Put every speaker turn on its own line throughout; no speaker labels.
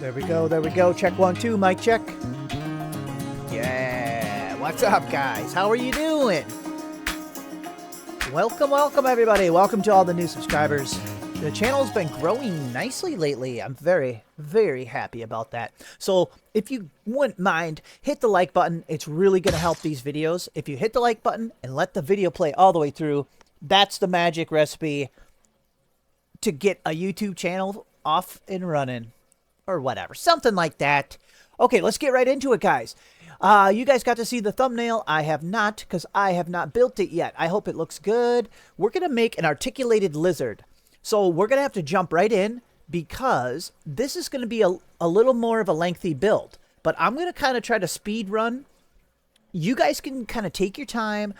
There we go, there we go. Check 1, 2, mic check. Yeah, what's up, guys? How are you doing? Welcome, welcome, everybody. Welcome to all the new subscribers. The channel's been growing nicely lately. I'm very, very happy about that. So if you wouldn't mind, hit the like button. It's really going to help these videos. If you hit the like button and let the video play all the way through, that's the magic recipe to get a YouTube channel off and running. Or whatever, something like that. Okay, let's get right into it, guys. You guys got to see the thumbnail. I have not, because I have not built it yet. I hope it looks good. We're going to make an articulated lizard. So we're going to have to jump right in, because this is going to be a little more of a lengthy build. But I'm going to kind of try to speed run. You guys can kind of take your time,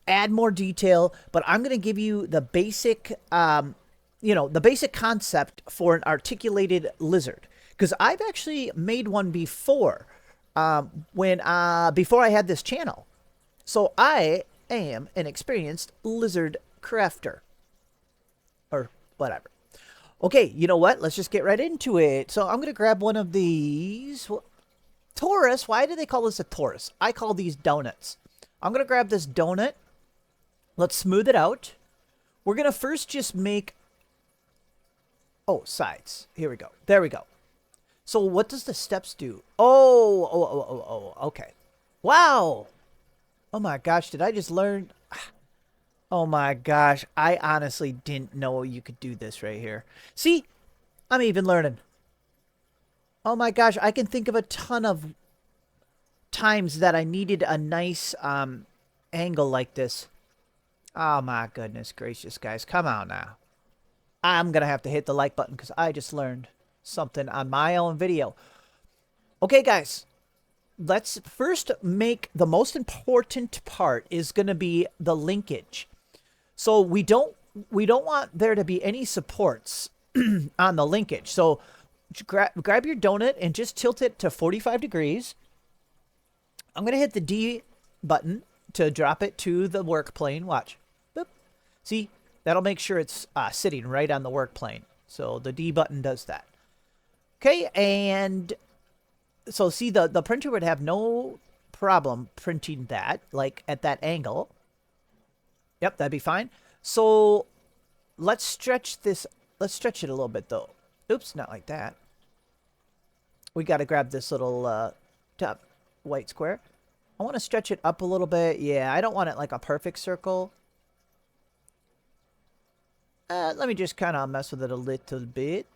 add more detail, but I'm going to give you the basic the basic concept for an articulated lizard. Because I've actually made one before, before I had this channel. So I am an experienced lizard crafter. Or whatever. Okay, you know what? Let's just get right into it. So I'm going to grab one of these. Taurus, why do they call this a Taurus? I call these donuts. I'm going to grab this donut. Let's smooth it out. We're going to first just make... Oh, sides. Here we go. There we go. So what does the steps do? Oh, okay. Wow. Oh my gosh, did I just learn? Oh my gosh, I honestly didn't know you could do this right here. See, I'm even learning. Oh my gosh, I can think of a ton of times that I needed a nice angle like this. Oh my goodness gracious, guys. Come on now. I'm going to have to hit the like button because I just learned something on my own video. Okay, guys. Let's first make the most important part is going to be the linkage. So we don't want there to be any supports on the linkage. So grab your donut and just tilt it to 45 degrees. I'm going to hit the D button to drop it to the work plane. Watch. Boop. See? That'll make sure it's sitting right on the work plane. So the D button does that. Okay, and so see the printer would have no problem printing that, like at that angle. Yep, that'd be fine. So let's stretch this. Let's stretch it a little bit though. Oops, not like that. We got to grab this little top white square. I want to stretch it up a little bit. Yeah, I don't want it like a perfect circle. Let me just kind of mess with it a little bit.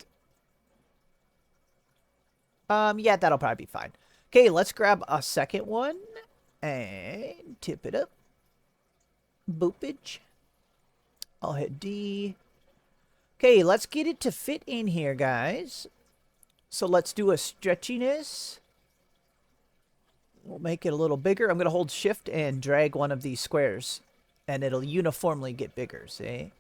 Yeah, that'll probably be fine. Okay, let's grab a second one and tip it up. Boopage. I'll hit D. Okay, let's get it to fit in here, guys. So let's do a stretchiness. We'll make it a little bigger. I'm going to hold shift and drag one of these squares, and it'll uniformly get bigger, see?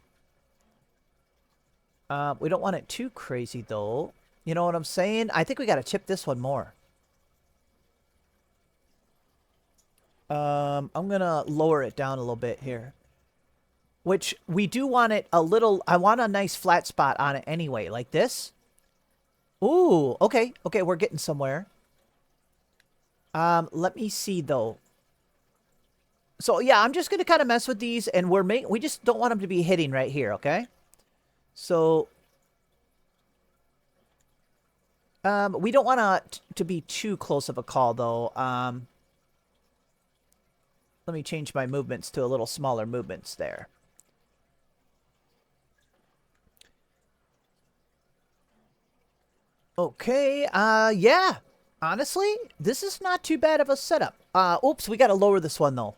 We don't want it too crazy, though. You know what I'm saying? I think we got to chip this one more. I'm going to lower it down a little bit here. Which, we do want it a little... I want a nice flat spot on it anyway, like this. Ooh, okay. Okay, we're getting somewhere. Let me see, though. So, yeah, I'm just going to kind of mess with these, and we just don't want them to be hitting right here, okay? So, we don't want to be too close of a call, though. Let me change my movements to a little smaller movements there. Okay, yeah. Honestly, this is not too bad of a setup. Oops, we got to lower this one, though.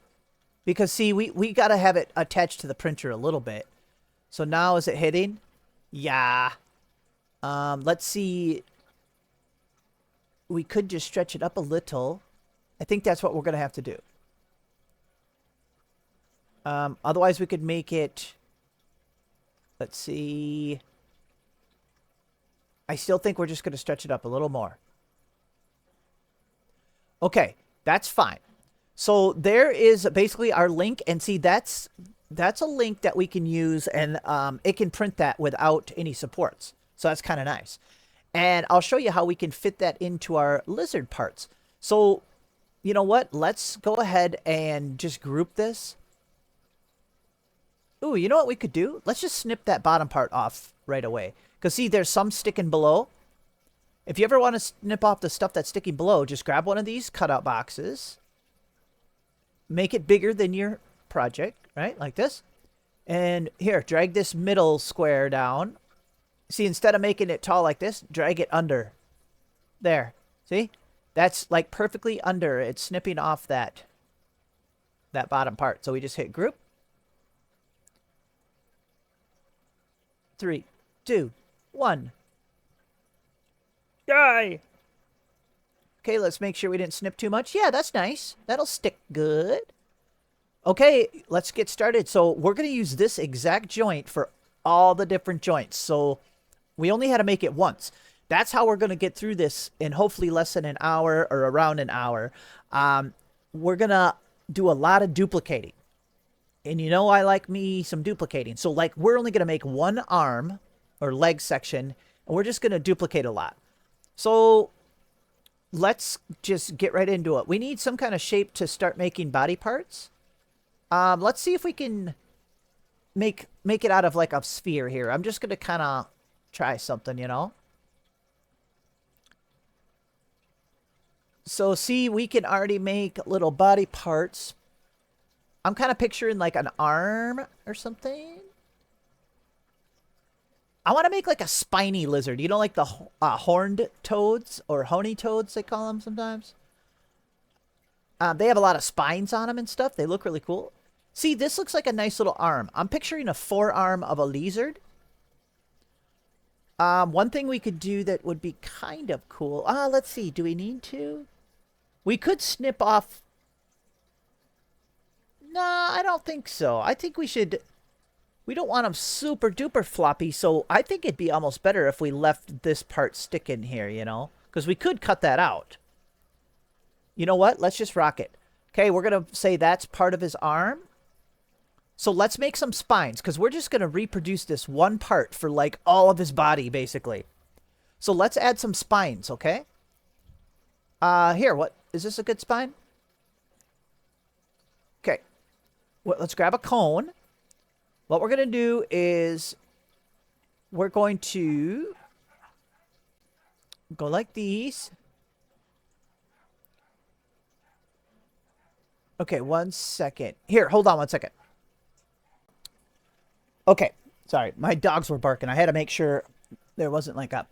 Because, see, we got to have it attached to the printer a little bit. So now, is it hitting? Yeah. Let's see. We could just stretch it up a little. I think that's what we're going to have to do. Otherwise, we could make it... Let's see. I still think we're just going to stretch it up a little more. Okay, that's fine. So there is basically our link. And see, that's a link that we can use, and it can print that without any supports. So that's kind of nice. And I'll show you how we can fit that into our lizard parts. So, you know what? Let's go ahead and just group this. Ooh, you know what we could do? Let's just snip that bottom part off right away. Because see, there's some sticking below. If you ever want to snip off the stuff that's sticking below, just grab one of these cutout boxes. Make it bigger than your project, right? Like this. And here, drag this middle square down. See, instead of making it tall like this, drag it under. There. See? That's like perfectly under. It's snipping off that bottom part. So we just hit group. 3, 2, 1. Die! Okay, let's make sure we didn't snip too much. Yeah, that's nice. That'll stick good. Okay, let's get started. So we're going to use this exact joint for all the different joints. So we only had to make it once. That's how we're going to get through this in hopefully less than an hour or around an hour. We're going to do a lot of duplicating. And you know I like me some duplicating. So like we're only going to make one arm or leg section. And we're just going to duplicate a lot. So let's just get right into it. We need some kind of shape to start making body parts. Let's see if we can make it out of like a sphere here. I'm just going to kind of try something, you know. So see, we can already make little body parts. I'm kind of picturing like an arm or something. I want to make like a spiny lizard. You know, like the horned toads or honey toads, they call them sometimes. They have a lot of spines on them and stuff. They look really cool. See, this looks like a nice little arm. I'm picturing a forearm of a lizard. One thing we could do that would be kind of cool. Let's see. Do we need to? We could snip off. No, I don't think so. I think we should. We don't want them super duper floppy, so I think it'd be almost better if we left this part stick in here, you know? Because we could cut that out. You know what? Let's just rock it. Okay, we're going to say that's part of his arm. So let's make some spines, because we're just going to reproduce this one part for, like, all of his body, basically. So let's add some spines, okay? Here, what? Is this a good spine? Okay. Well, let's grab a cone. What we're going to do is we're going to go like these. Okay, 1 second. Here, hold on 1 second. Okay, sorry. My dogs were barking. I had to make sure there wasn't like a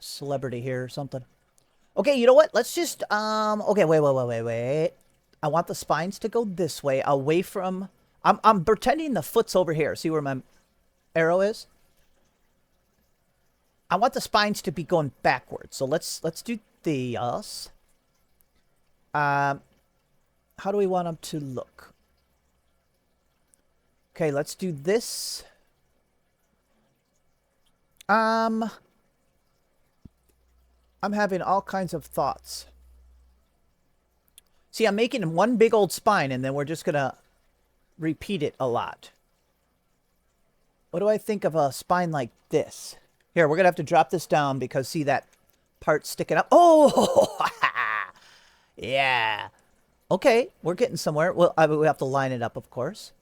celebrity here or something. Okay, you know what? Let's just, okay, wait. I want the spines to go this way, away from... I'm pretending the foot's over here. See where my arrow is? I want the spines to be going backwards. So let's do these. How do we want them to look? Okay, let's do this. I'm having all kinds of thoughts. See, I'm making one big old spine, and then we're just gonna repeat it a lot. What do I think of a spine like this? Here, we're going to have to drop this down because see that part sticking up. Oh, yeah. Okay, we're getting somewhere. Well, we have to line it up, of course.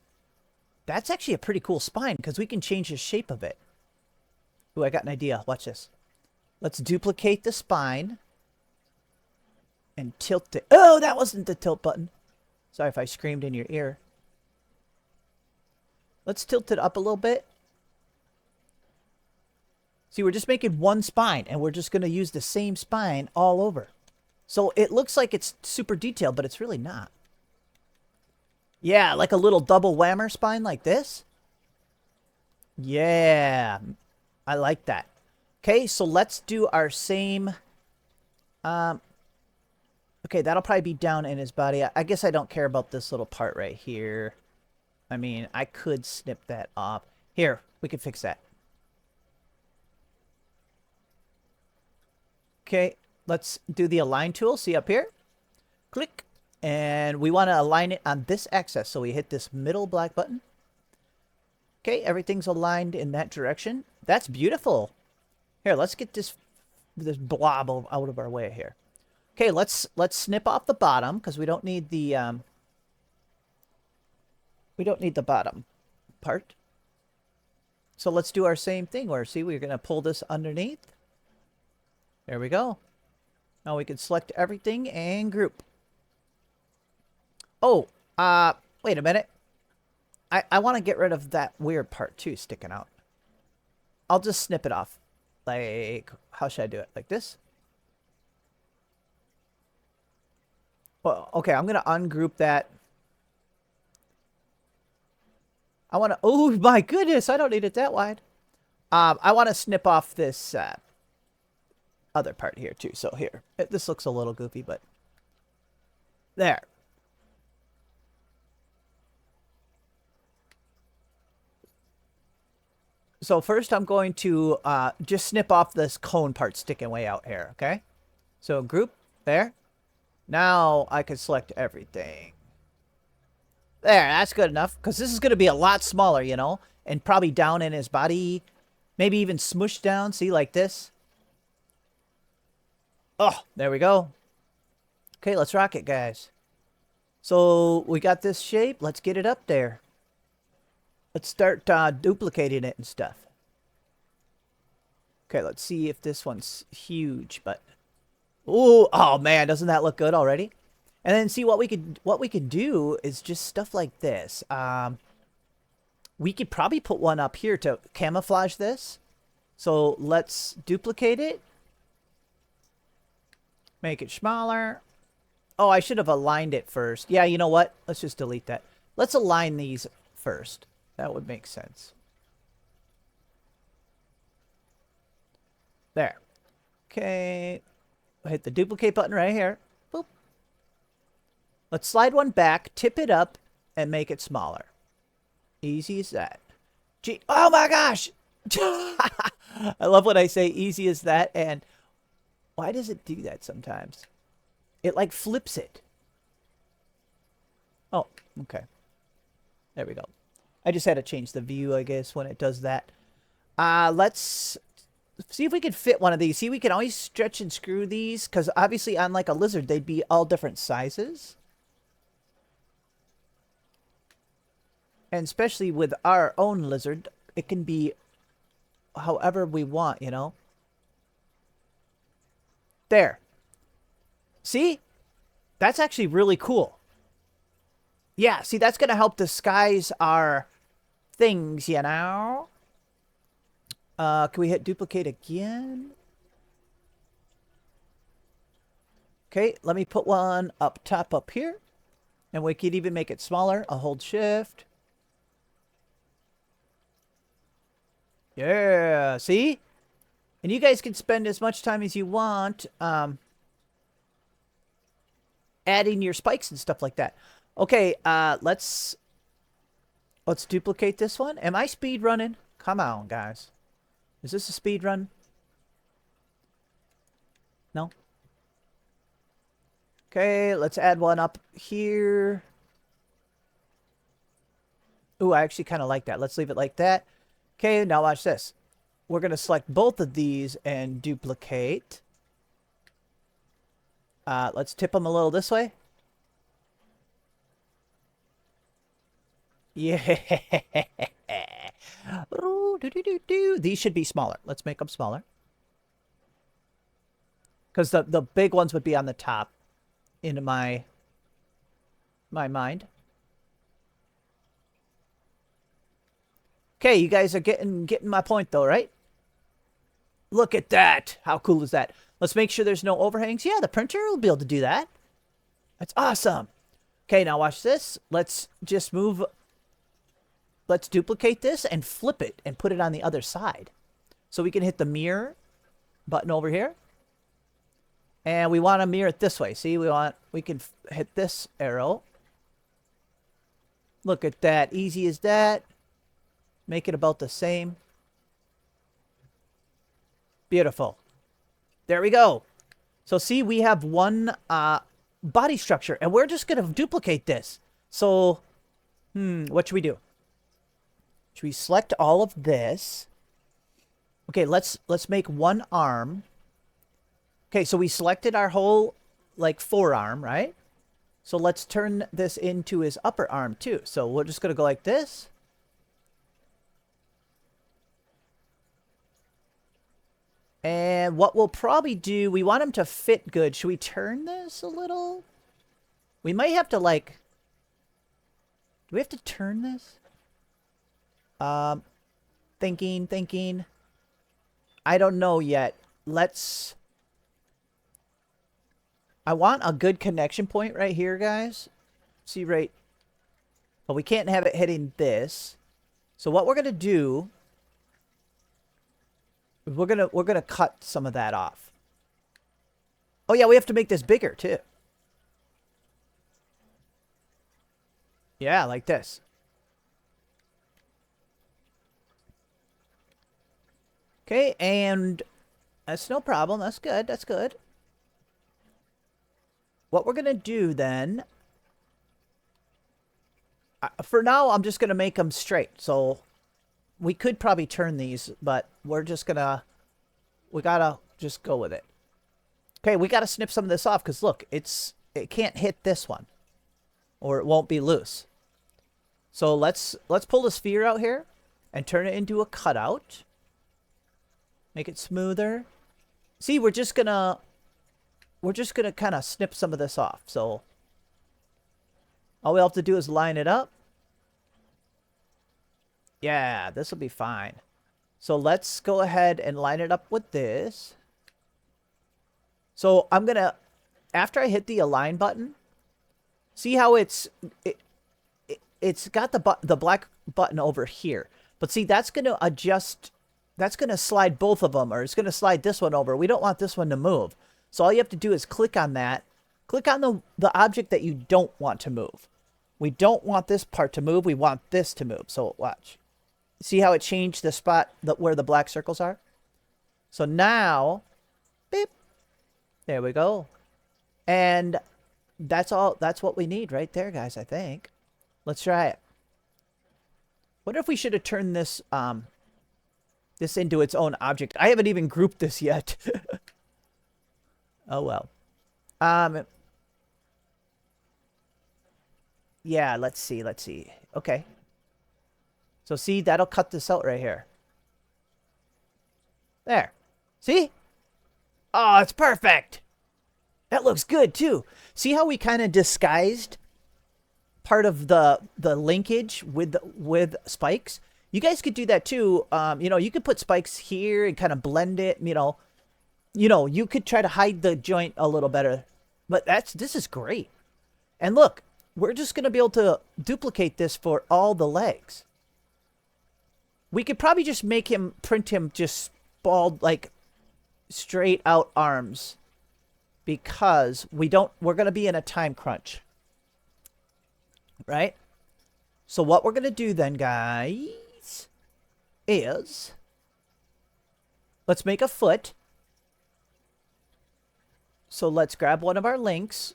That's actually a pretty cool spine because we can change the shape of it. Ooh, I got an idea. Watch this. Let's duplicate the spine and tilt it. Oh, that wasn't the tilt button. Sorry if I screamed in your ear. Let's tilt it up a little bit. See, we're just making one spine, and we're just going to use the same spine all over. So it looks like it's super detailed, but it's really not. Yeah, like a little double whammer spine like this. Yeah, I like that. Okay, so let's do our same... okay, that'll probably be down in his body. I guess I don't care about this little part right here. I mean, I could snip that off. Here, we can fix that. Okay, let's do the align tool. See up here? Click. And we want to align it on this axis. So we hit this middle black button. Okay, everything's aligned in that direction. That's beautiful. Here, let's get this this blob out of our way here. Okay, let's snip off the bottom because we don't need the bottom part. So let's do our same thing where, see, we're going to pull this underneath. There we go. Now we can select everything and group. Oh, wait a minute. I want to get rid of that weird part too sticking out. I'll just snip it off. Like, how should I do it? Like this? Well, okay, I'm going to ungroup that. I want to, oh my goodness, I don't need it that wide. I want to snip off this other part here too. So here, this looks a little goofy, but there. So first I'm going to just snip off this cone part sticking way out here, okay? So group, there. Now I can select everything. There, that's good enough. Because this is going to be a lot smaller, you know? And probably down in his body. Maybe even smushed down, see, like this. Oh, there we go. Okay, let's rock it, guys. So we got this shape. Let's get it up there. Let's start duplicating it and stuff. Okay, let's see if this one's huge, but ooh, oh man, doesn't that look good already? And then see what we could do is just stuff like this. We could probably put one up here to camouflage this. So let's duplicate it. Make it smaller. Oh, I should have aligned it first. Yeah, you know what? Let's just delete that. Let's align these first. That would make sense. There. Okay. Hit the duplicate button right here. Boop. Let's slide one back, tip it up, and make it smaller. Easy as that. Gee, oh my gosh! I love when I say easy as that, and why does it do that sometimes? It like flips it. Oh, okay. There we go. I just had to change the view, I guess, when it does that. Let's see if we can fit one of these. See, we can always stretch and screw these, because obviously on like a lizard, they'd be all different sizes. And especially with our own lizard, it can be however we want, you know? There. See? That's actually really cool. Yeah, see, that's going to help disguise our things, you know? Can we hit duplicate again? Okay, let me put one up top up here. And we could even make it smaller. I'll hold shift. Yeah, see? And you guys can spend as much time as you want adding your spikes and stuff like that. Okay, let's duplicate this one. Am I speed running? Come on, guys. Is this a speed run? No? Okay, let's add one up here. Ooh, I actually kind of like that. Let's leave it like that. Okay, now watch this. We're going to select both of these and duplicate. Let's tip them a little this way. Yeah. These should be smaller. Let's make them smaller. Because the big ones would be on the top in my mind. Okay, you guys are getting my point though, right? Look at that. How cool is that? Let's make sure there's no overhangs. Yeah, the printer will be able to do that. That's awesome. Okay, now watch this. Let's just move. Let's duplicate this and flip it and put it on the other side. So we can hit the mirror button over here. And we want to mirror it this way. See, we can hit this arrow. Look at that. Easy as that. Make it about the same. Beautiful. There we go. So see, we have one body structure, and we're just going to duplicate this. So, what should we do? Should we select all of this? Okay, let's make one arm. Okay, so we selected our whole, like, forearm, right? So let's turn this into his upper arm, too. So we're just going to go like this. And what we'll probably do, we want him to fit good. Should we turn this a little? We might have to, like... Do we have to turn this? Thinking. I don't know yet. Let's... I want a good connection point right here, guys. See, right... But we can't have it hitting this. So what we're going to do... We're gonna cut some of that off. Oh yeah, we have to make this bigger too. Yeah, like this. Okay, and that's no problem. That's good. That's good. What we're gonna do then... for now, I'm just gonna make them straight. So we could probably turn these, but we're just gonna... We gotta just go with it. Okay, we gotta snip some of this off because look, it can't hit this one, or it won't be loose. So let's pull the sphere out here and turn it into a cutout. Make it smoother. See, we're just gonna kind of snip some of this off. So all we have to do is line it up. Yeah, this will be fine. So let's go ahead and line it up with this. So I'm gonna, after I hit the align button, see how it's got the black button over here. But see, that's gonna adjust, that's gonna slide both of them, or it's gonna slide this one over. We don't want this one to move. So all you have to do is click on that. Click on the object that you don't want to move. We don't want this part to move. We want this to move. So watch. See how it changed the spot where the black circles are? So now, beep, there we go. And that's all, that's what we need right there, guys, I think. Let's try it. What if we should have turned this, this into its own object? I haven't even grouped this yet. Oh, well. Yeah, let's see. Okay. So see, that'll cut this out right here. There. See? Oh, it's perfect. That looks good too. See how we kind of disguised part of the linkage with spikes? You guys could do that too. You know, you could put spikes here and kind of blend it, you know, you could try to hide the joint a little better. But this is great. And look, we're just going to be able to duplicate this for all the legs. We could probably just print him just bald, like straight out arms, because we're going to be in a time crunch. Right? So what we're going to do then, guys, is let's make a foot. So let's grab one of our links.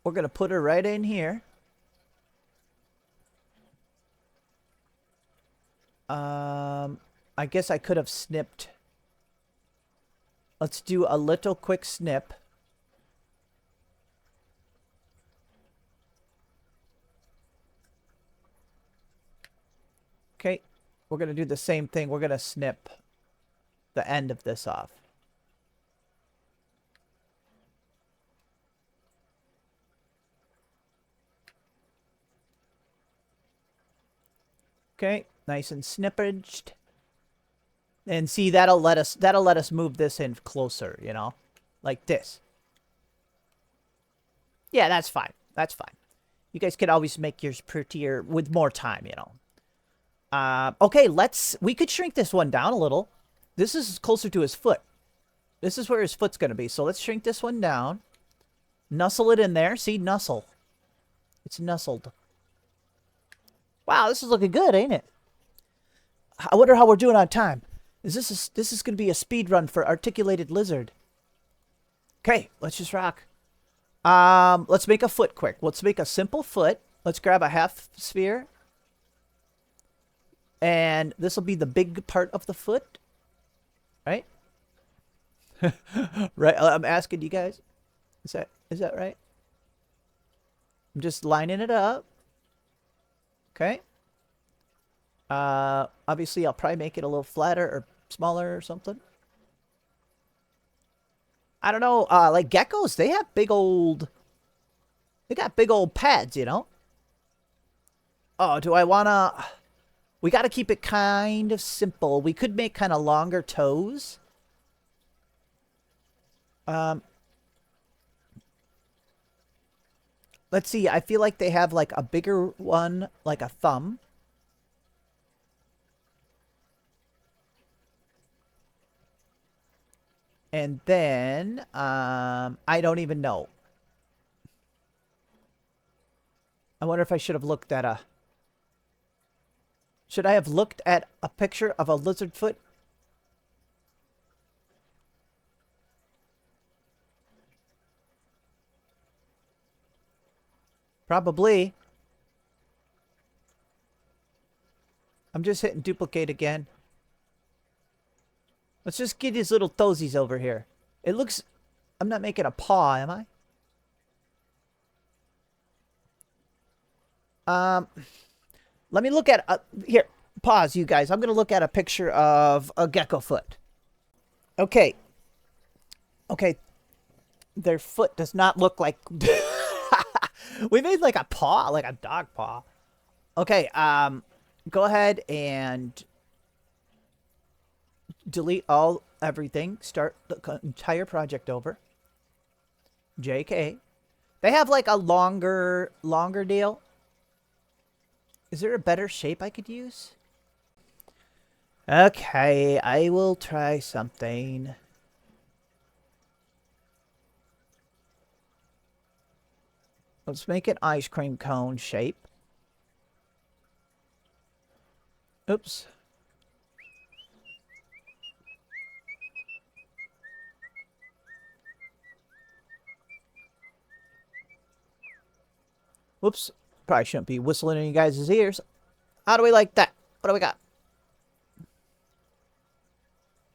We're going to put her right in here. I guess I could have snipped. Let's do a little quick snip. Okay, we're going to do the same thing. We're going to snip the end of this off. Okay, nice and snippaged. And see, that'll let us move this in closer, you know? Like this. Yeah, that's fine. That's fine. You guys could always make yours prettier with more time, you know. Okay, we could shrink this one down a little. This is closer to his foot. This is where his foot's going to be. So let's shrink this one down. Nuzzle it in there. See, nuzzle. It's nuzzled. Wow, this is looking good, ain't it? I wonder how we're doing on time. This is going to be a speed run for articulated lizard. Okay, let's just rock. Let's make a foot quick. Let's make a simple foot. Let's grab a half sphere. And this will be the big part of the foot. Right? Right? I'm asking you guys. Is that right? I'm just lining it up. Okay. Obviously I'll probably make it a little flatter or smaller or something. I don't know. Like geckos, they got big old pads, you know? Oh, do I wanna... We gotta keep it kind of simple. We could make kind of longer toes. Um, let's see. I feel like they have like a bigger one, like a thumb. And then, I don't even know. I wonder if I should have looked at a... Should I have looked at a picture of a lizard foot? Probably. I'm just hitting duplicate again. Let's just get these little toesies over here. It looks... I'm not making a paw, am I? Let me look at... here, pause, you guys. I'm going to look at a picture of a gecko foot. Okay. Okay. Their foot does not look like... We made like a paw, like a dog paw. Okay, go ahead and delete everything. Start the entire project over. JK. They have like a longer deal. Is there a better shape I could use? Okay, I will try something. Let's make an ice cream cone shape. Oops. Whoops. Probably shouldn't be whistling in you guys' ears. How do we like that? What do we got?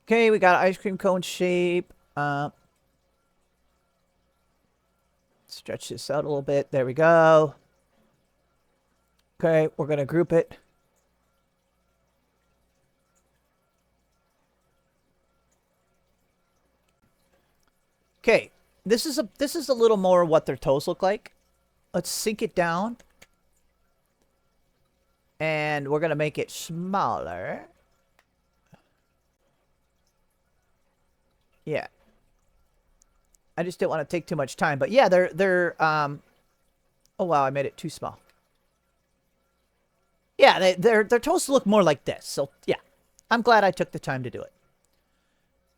Okay, we got an ice cream cone shape. Stretch this out a little bit. There we go. Okay, we're going to group it. Okay, this is a little more what their toes look like. Let's sink it down. And we're going to make it smaller. Yeah. I just didn't want to take too much time, but yeah, they're oh wow, I made it too small. Yeah, their toes look more like this. So, yeah. I'm glad I took the time to do it.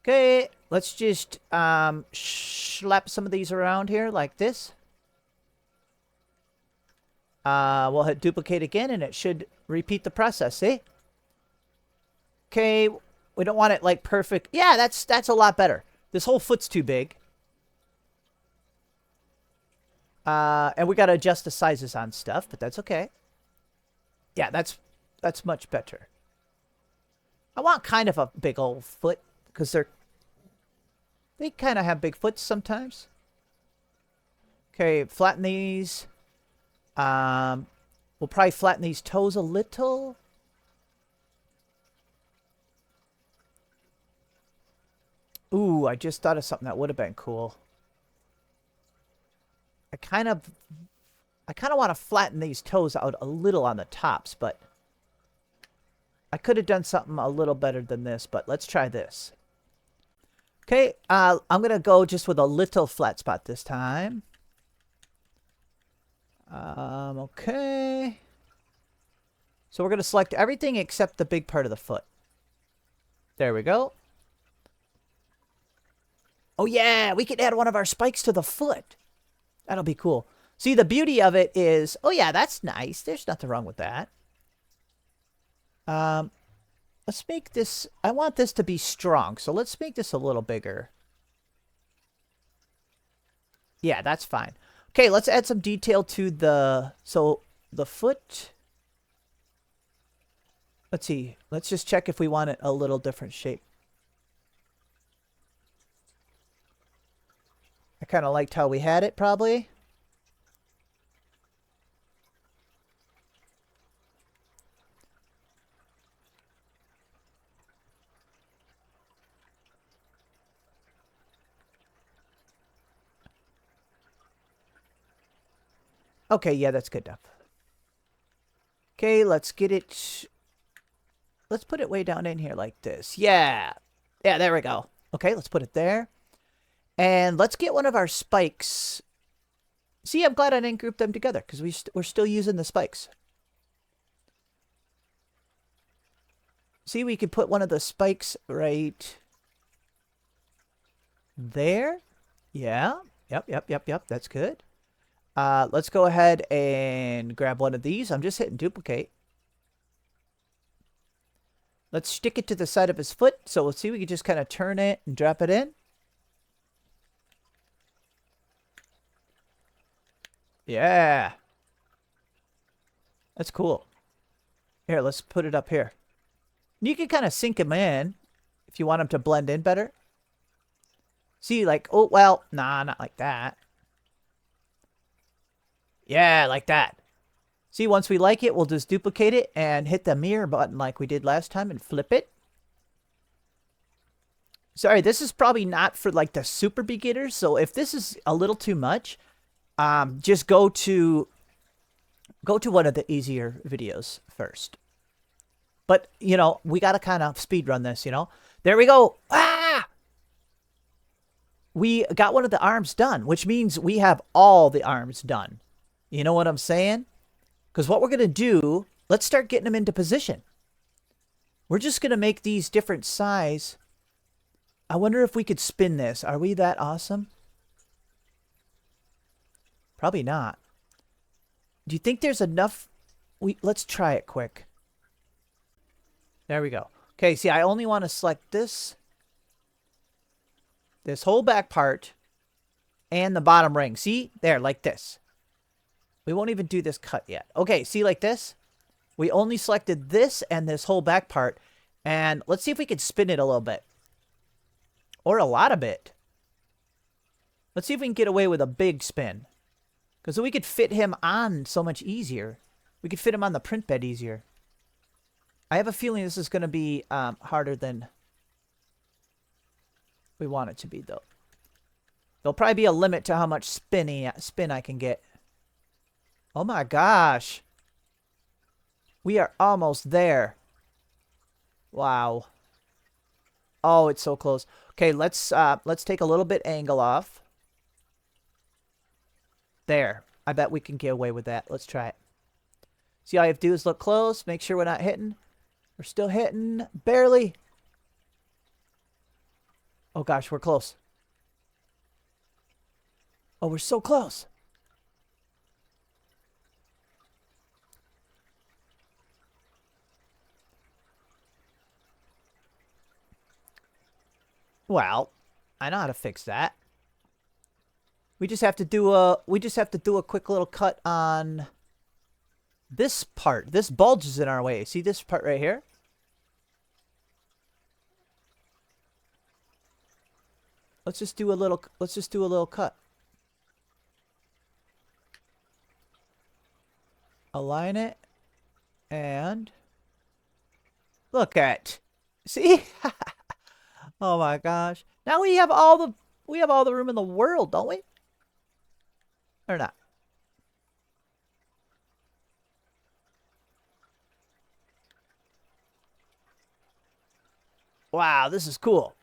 Okay, let's just slap some of these around here like this. We'll hit duplicate again, and it should repeat the process, see? Okay, we don't want it, like, perfect. Yeah, that's a lot better. This whole foot's too big. And we got to adjust the sizes on stuff, but that's okay. Yeah, that's much better. I want kind of a big old foot, because they kind of have big foots sometimes. Okay, flatten these. We'll probably flatten these toes a little. Ooh, I just thought of something that would have been cool. I kind of want to flatten these toes out a little on the tops, but I could have done something a little better than this, but let's try this. Okay, I'm going to go just with a little flat spot this time. Okay. So we're going to select everything except the big part of the foot. There we go. Oh yeah, we could add one of our spikes to the foot. That'll be cool. See, the beauty of it is, oh yeah, that's nice. There's nothing wrong with that. Let's make this, I want this to be strong, so let's make this a little bigger. Yeah, that's fine. Okay, let's add some detail to the foot. Let's see. Let's just check if we want it a little different shape. I kind of liked how we had it, probably. Okay, yeah, that's good enough. Okay, let's get it... Let's put it way down in here like this. Yeah. Yeah, there we go. Okay, let's put it there. And let's get one of our spikes. See, I'm glad I didn't group them together because we're still using the spikes. See, we could put one of the spikes right there. Yeah. Yep. That's good. Let's go ahead and grab one of these. I'm just hitting duplicate. Let's stick it to the side of his foot. So let's see, we can just kind of turn it and drop it in. Yeah. That's cool. Here, let's put it up here. You can kind of sink them in if you want them to blend in better. See, like, oh, well, nah, not like that. Yeah, like that. See, once we like it, we'll just duplicate it and hit the mirror button like we did last time and flip it. Sorry, this is probably not for like the super beginners. So if this is a little too much, just go to one of the easier videos first. But, you know, we got to kind of speed run this, you know. There we go. Ah! We got one of the arms done, which means we have all the arms done. You know what I'm saying? Because what we're going to do, let's start getting them into position. We're just going to make these different size. I wonder if we could spin this. Are we that awesome? Probably not. Do you think there's enough? Let's try it quick. There we go. Okay, see, I only want to select this whole back part and the bottom ring. See? There, like this. We won't even do this cut yet. Okay, see, like this? We only selected this and this whole back part. And let's see if we can spin it a little bit. Or a lot of it. Let's see if we can get away with a big spin. Because we could fit him on so much easier. We could fit him on the print bed easier. I have a feeling this is going to be harder than we want it to be, though. There'll probably be a limit to how much spin I can get. Oh my gosh. We are almost there. Wow. Oh, it's so close. Okay, let's take a little bit angle off. There. I bet we can get away with that. Let's try it. See, all you have to do is look close, make sure we're not hitting. We're still hitting. Barely. Oh gosh, we're close. Oh, we're so close. Well, I know how to fix that. We just have to do a quick little cut on this part. This bulge is in our way. See this part right here? Let's just do a little cut. Align it and look at. See? Oh my gosh. Now we have all the room in the world, don't we? Or not? Wow, this is cool.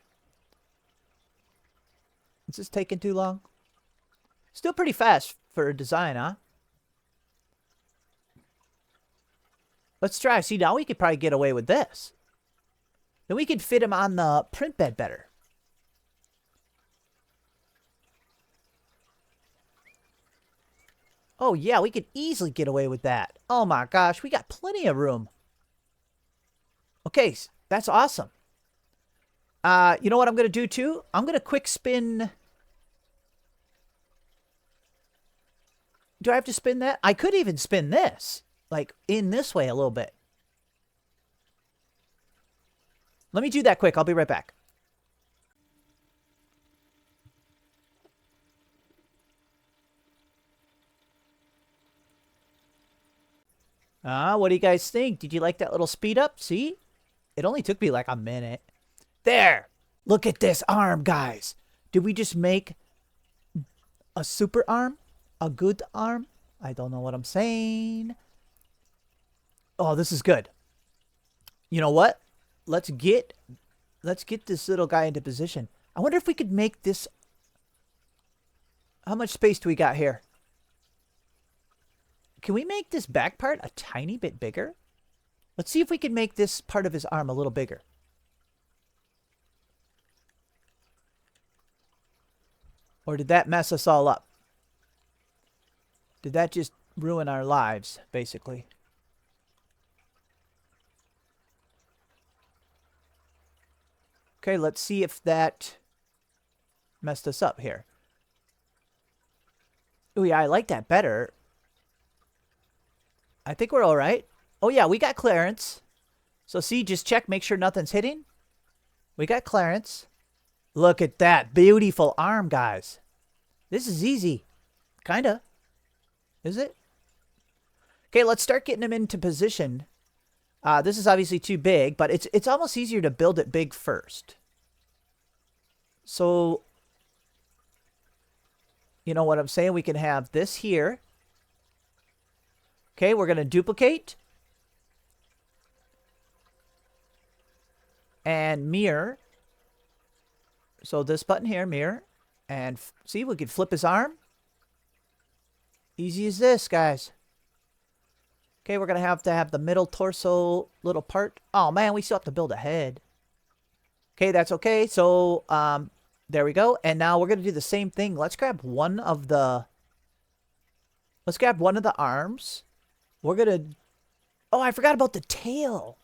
Is this taking too long? Still pretty fast for a design, huh? Let's try. See, now we could probably get away with this. Then we could fit him on the print bed better. Oh, yeah, we could easily get away with that. Oh, my gosh, we got plenty of room. Okay, that's awesome. You know what I'm going to do, too? I'm going to quick spin. Do I have to spin that? I could even spin this. Like, in this way a little bit. Let me do that quick. I'll be right back. What do you guys think? Did you like that little speed up? See? It only took me like a minute. There! Look at this arm, guys. Did we just make a super arm? A good arm? I don't know what I'm saying. Oh, this is good. You know what? Let's get this little guy into position. I wonder if we could make this... How much space do we got here? Can we make this back part a tiny bit bigger? Let's see if we can make this part of his arm a little bigger. Or did that mess us all up? Did that just ruin our lives, basically? Okay, let's see if that messed us up here. Oh yeah, I like that better. I think we're all right. Oh yeah, we got clearance. So see, just check, make sure nothing's hitting. We got clearance. Look at that beautiful arm, guys. This is easy. Kinda. Is it? Okay, let's start getting him into position. This is obviously too big, but it's almost easier to build it big first. So, you know what I'm saying? We can have this here. Okay, we're going to duplicate. And mirror. So this button here, mirror. And see, we could flip his arm. Easy as this, guys. Okay, we're going to have the middle torso little part. Oh, man, we still have to build a head. Okay, that's okay. So, there we go. And now we're going to do the same thing. Let's grab one of the... Let's grab one of the arms. We're going to... Oh, I forgot about the tail.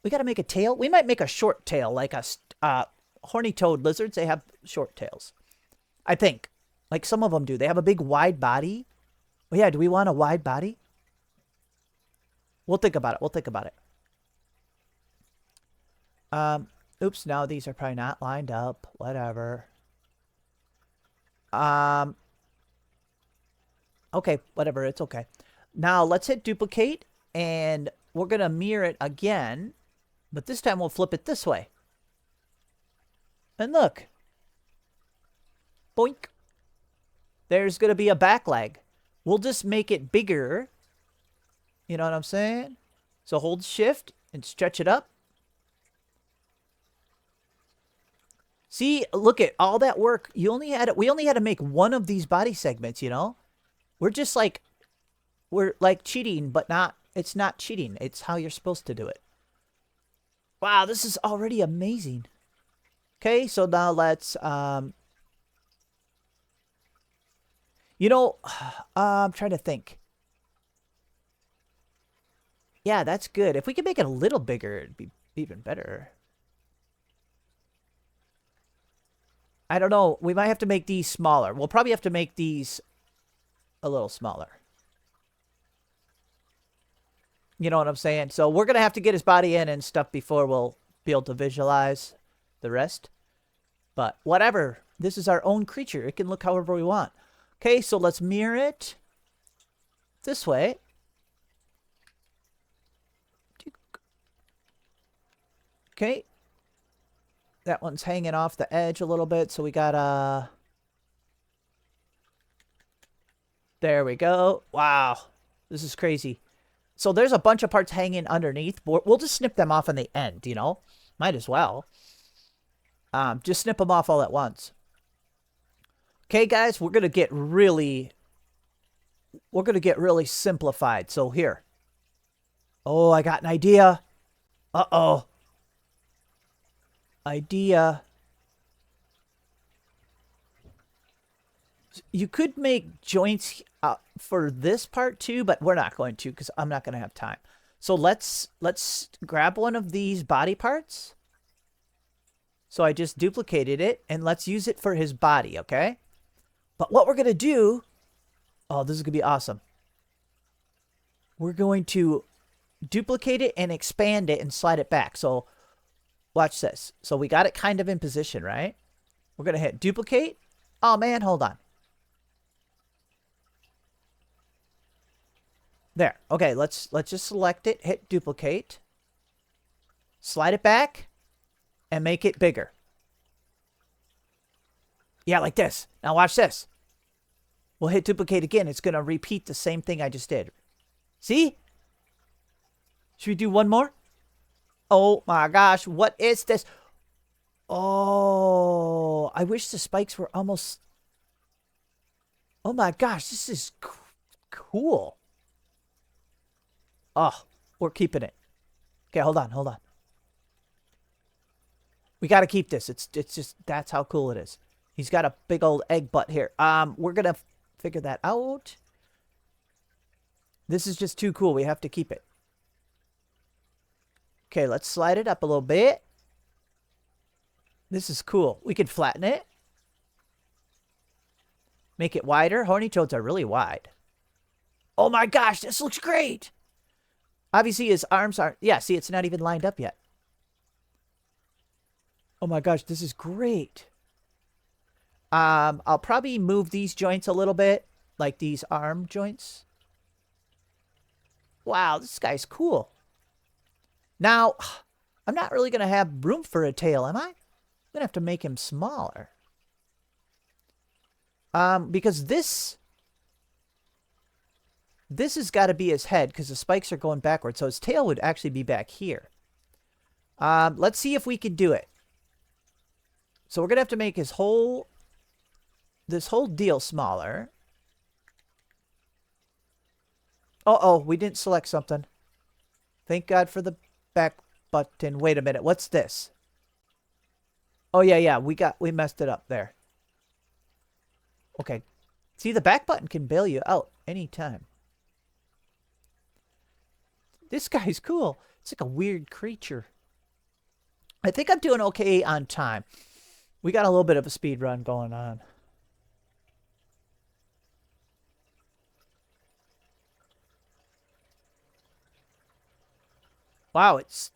We got to make a tail. We might make a short tail, like a horny-toed lizards. They have short tails. I think. Like some of them do. They have a big wide body. Oh, yeah, do we want a wide body? We'll think about it. We'll think about it. Oops, no, these are probably not lined up. Whatever. Okay, whatever. It's okay. Now, let's hit duplicate, and we're going to mirror it again, but this time we'll flip it this way. And look. Boink. There's going to be a back leg. We'll just make it bigger. You know what I'm saying? So hold shift and stretch it up. See, look at all that work. We only had to make one of these body segments, you know? We're just like, we're like cheating, but not, it's not cheating. It's how you're supposed to do it. Wow, this is already amazing. Okay, so now let's, you know, I'm trying to think. Yeah, that's good. If we could make it a little bigger, it'd be even better. I don't know. We might have to make these smaller. We'll probably have to make these a little smaller. You know what I'm saying? So we're going to have to get his body in and stuff before we'll be able to visualize the rest. But whatever. This is our own creature. It can look however we want. Okay, so let's mirror it this way. Okay. That one's hanging off the edge a little bit, so we got there we go. Wow. This is crazy. So there's a bunch of parts hanging underneath. We'll just snip them off on the end, you know? Might as well. Just snip them off all at once. Okay, guys, we're going to get really simplified. So here. Oh, I got an idea. Uh-oh. Idea. You could make joints for this part too, but we're not going to because I'm not going to have time. So let's grab one of these body parts. So I just duplicated it, and let's use it for his body, okay? But what we're going to do... Oh, this is going to be awesome. We're going to duplicate it and expand it and slide it back. So... Watch this. So we got it kind of in position, right? We're going to hit duplicate. Oh, man, hold on. There. Okay, let's just select it, hit duplicate, slide it back, and make it bigger. Yeah, like this. Now watch this. We'll hit duplicate again. It's going to repeat the same thing I just did. See? Should we do one more? Oh my gosh, what is this? Oh, I wish the spikes were almost... Oh my gosh, this is cool. Oh, we're keeping it. Okay, hold on, hold on. We got to keep this. It's just, that's how cool it is. He's got a big old egg butt here. We're going to figure that out. This is just too cool. We have to keep it. Okay, let's slide it up a little bit. This is cool. We could flatten it. Make it wider. Horny toads are really wide. Oh my gosh, this looks great. Obviously, his arms aren't... Yeah, see, it's not even lined up yet. Oh my gosh, this is great. I'll probably move these joints a little bit, like these arm joints. Wow, this guy's cool. Now, I'm not really going to have room for a tail, am I? I'm going to have to make him smaller. Because this has got to be his head, because the spikes are going backwards, so his tail would actually be back here. Let's see if we can do it. So we're going to have to make this whole deal smaller. Uh-oh, we didn't select something. Thank God for the back button. Wait a minute, what's this? Oh, yeah, we messed it up there. Okay. See, the back button can bail you out anytime. This guy's cool. It's like a weird creature. I think I'm doing okay on time. We got a little bit of a speed run going on. Wow, it's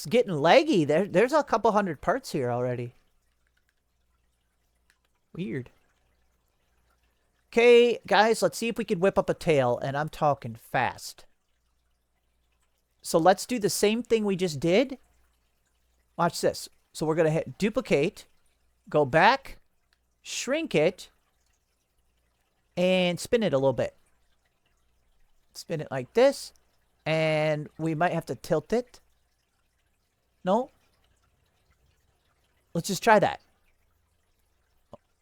getting laggy. There's a couple hundred parts here already. Weird. Okay, guys, let's see if we can whip up a tail, and I'm talking fast. So let's do the same thing we just did. Watch this. So we're going to hit duplicate, go back, shrink it, and spin it a little bit. Spin it like this, and we might have to tilt it. No? Let's just try that.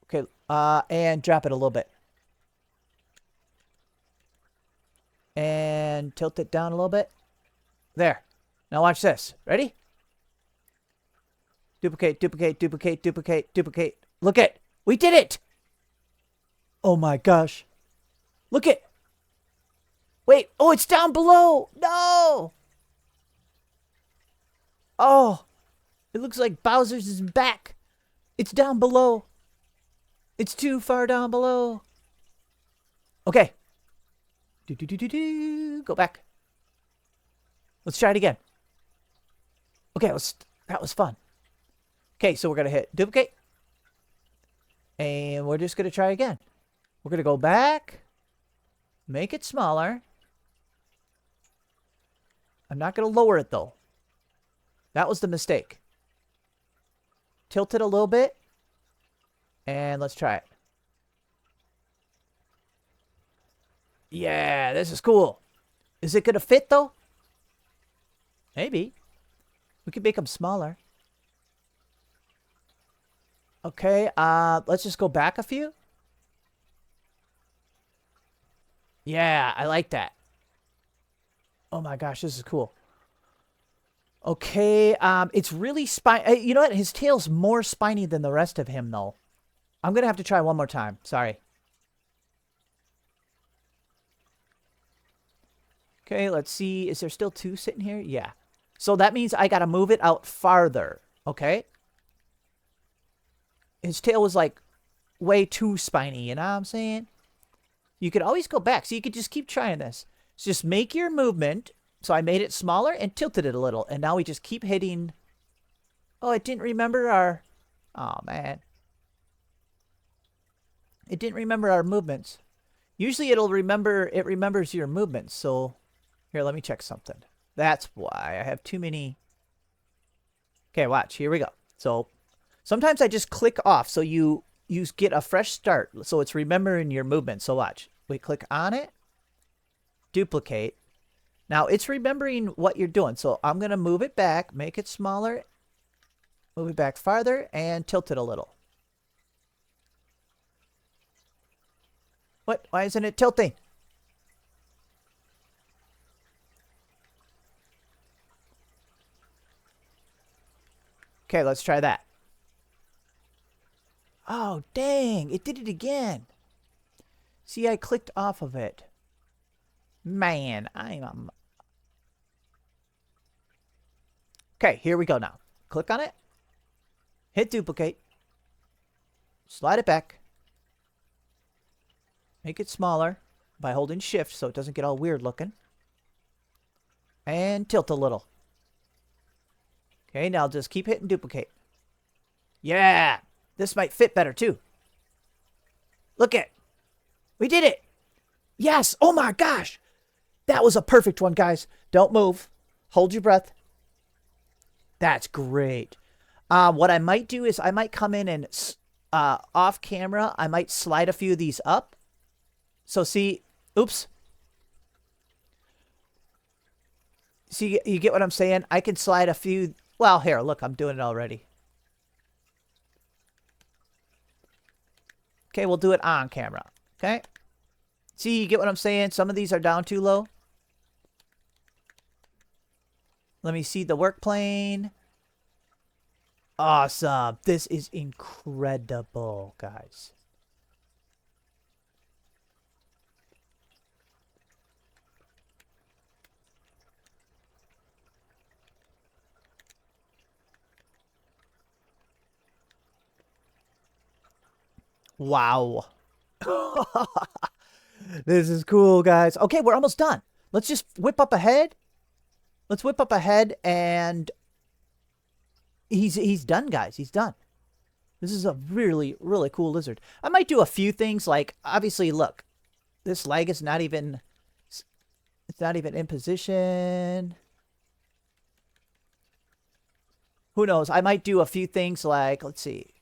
Okay, and drop it a little bit. And tilt it down a little bit. There. Now watch this. Ready? Duplicate, duplicate, duplicate, duplicate, duplicate. Look it. We did it. Oh my gosh. Look it. Wait. Oh, it's down below. No. Oh. It looks like Bowser's is back. It's down below. It's too far down below. Okay. Go back. Let's try it again. Okay, that was fun. Okay, so we're going to hit duplicate. And we're just going to try again. We're going to go back. Make it smaller. I'm not going to lower it, though. That was the mistake. Tilt it a little bit. And let's try it. Yeah, this is cool. Is it going to fit, though? Maybe. We could make them smaller. Okay, let's just go back a few. Yeah, I like that. Oh my gosh, this is cool. Okay, it's really spiny. You know what? His tail's more spiny than the rest of him, though. I'm going to have to try one more time. Sorry. Okay, let's see. Is there still two sitting here? Yeah. So that means I got to move it out farther. Okay. His tail was like way too spiny. You know what I'm saying? You could always go back. So you could just keep trying this. So just make your movement. So I made it smaller and tilted it a little. And now we just keep hitting. Oh, it didn't remember our... Oh, man. It didn't remember our movements. Usually it remembers your movements. So Here, let me check something. That's why I have too many. Okay, watch. Here we go. So sometimes I just click off so you get a fresh start. So it's remembering your movement. So watch. We click on it. Duplicate. Now it's remembering what you're doing. So I'm going to move it back, make it smaller, move it back farther, and tilt it a little. What? Why isn't it tilting? Okay, let's try that. Oh, dang. It did it again. See, I clicked off of it. Man, I'm... Okay, here we go now. Click on it. Hit duplicate. Slide it back. Make it smaller by holding shift so it doesn't get all weird looking. And tilt a little. Okay, now just keep hitting duplicate. Yeah! This might fit better too. Look at. We did it! Yes! Oh my gosh! That was a perfect one, guys. Don't move. Hold your breath. That's great. What I might do is I might come in and off camera, I might slide a few of these up. So see, oops. See, you get what I'm saying? I can slide a few. Well, here, look, I'm doing it already. Okay, we'll do it on camera. Okay. See, you get what I'm saying? Some of these are down too low. Let me see the work plane. Awesome. This is incredible, guys. Wow. This is cool, guys. Okay, we're almost done. Let's just whip up ahead. Let's whip up ahead, and he's done, guys. He's done. This is a really, really cool lizard. I might do a few things, like, obviously, look. This leg is not even... It's not even in position. Who knows? I might do a few things like, let's see.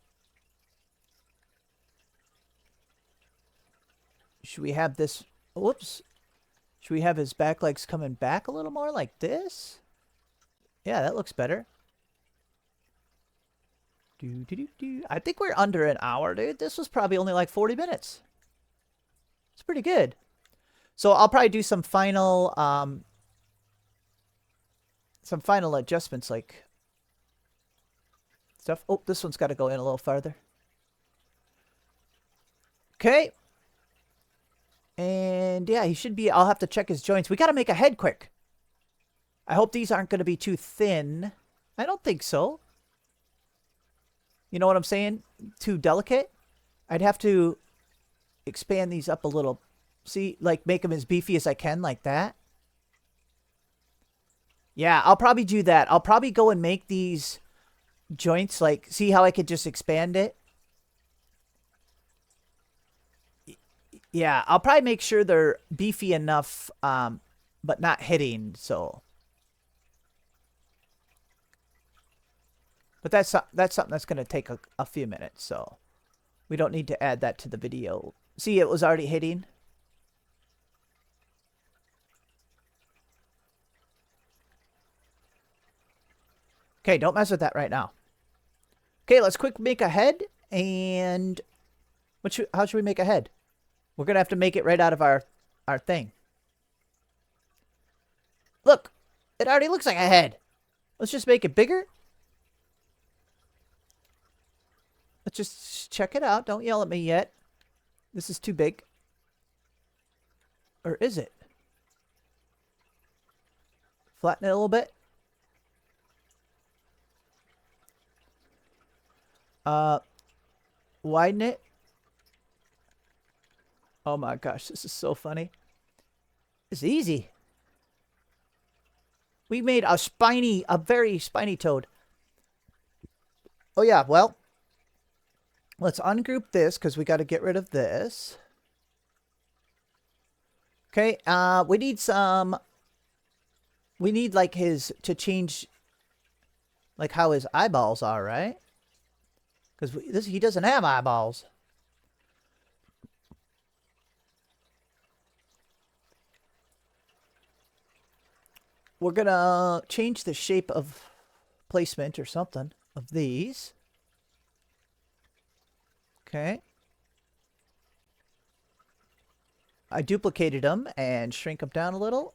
Should we have this... Whoops. Should we have his back legs coming back a little more like this? Yeah, that looks better. I think we're under an hour, dude. This was probably only like 40 minutes. It's pretty good. So I'll probably do some final adjustments, like stuff. Oh, this one's got to go in a little farther. Okay. And yeah, he should be... I'll have to check his joints. We got to make a head quick. I hope these aren't going to be too thin. I don't think so. You know what I'm saying? Too delicate. I'd have to expand these up a little. See, like make them as beefy as I can, like that. Yeah, I'll probably do that. I'll probably go and make these joints, like, see how I could just expand it? Yeah, I'll probably make sure they're beefy enough, but not hitting, so. But that's something that's going to take a few minutes, so we don't need to add that to the video. See, it was already hitting. Okay, don't mess with that right now. Okay, let's quick make a head, and how should we make a head? We're going to have to make it right out of our thing. Look, it already looks like a head. Let's just make it bigger. Let's just check it out. Don't yell at me yet. This is too big. Or is it? Flatten it a little bit. Widen it. Oh my gosh, this is so funny. It's easy. We made a very spiny toad. Oh yeah, well, let's ungroup this because we got to get rid of this. Okay, we need some We need like his to change like how his eyeballs are, right? Because he doesn't have eyeballs. We're gonna change the shape of placement or something of these. Okay. I duplicated them and shrink them down a little.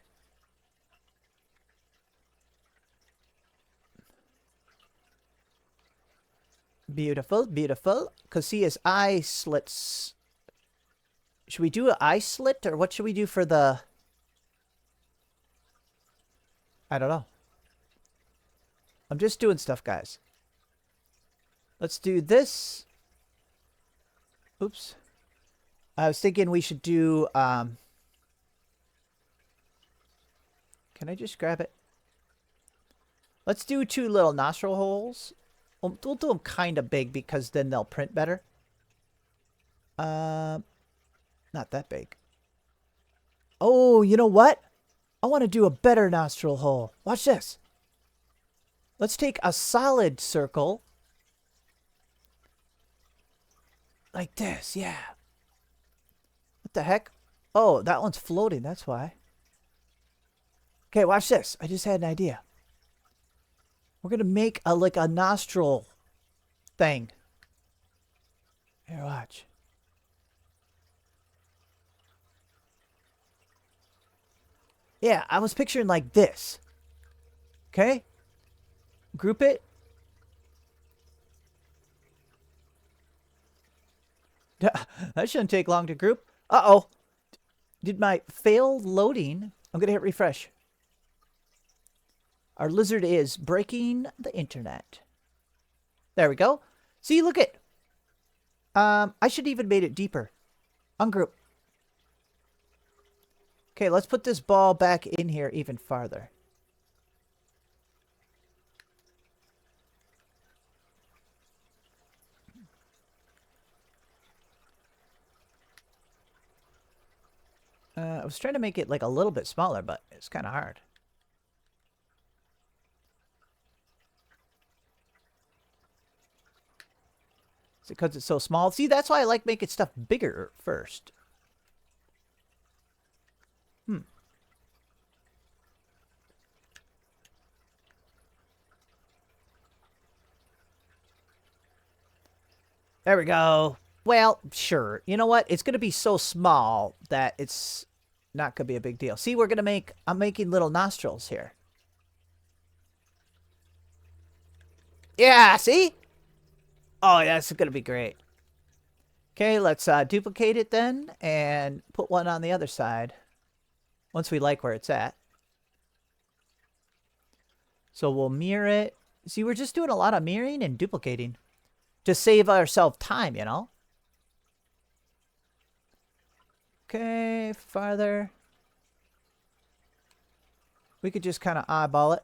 Beautiful, beautiful. Because see his eye slits. Should we do an eye slit or what should we do for the... I don't know. I'm just doing stuff, guys. Let's do this. Oops. I was thinking we should do... Can I just grab it? Let's do 2 little nostril holes. We'll do them kind of big because then they'll print better. Not that big. Oh, you know what? I want to do a better nostril hole. Watch this. Let's take a solid circle. Like this, yeah. What the heck? Oh, that one's floating, that's why. Okay, watch this. I just had an idea. We're going to make like a nostril thing. Here, watch. Yeah, I was picturing like this. Okay? Group it. That shouldn't take long to group. Uh-oh. Did my fail loading? I'm going to hit refresh. Our lizard is breaking the internet. There we go. See, look at. I should even made it deeper. Ungroup. Okay, let's put this ball back in here even farther. I was trying to make it like a little bit smaller, but it's kind of hard. Is it because it's so small? See, that's why I like making stuff bigger first. There we go. Well, sure. You know what? It's going to be so small that it's not going to be a big deal. See, we're going to make... I'm making little nostrils here. Yeah, see? Oh, yeah, it's going to be great. Okay, let's duplicate it then and put one on the other side. Once we like where it's at. So we'll mirror it. See, we're just doing a lot of mirroring and duplicating. To save ourselves time, you know? Okay, farther. We could just kind of eyeball it.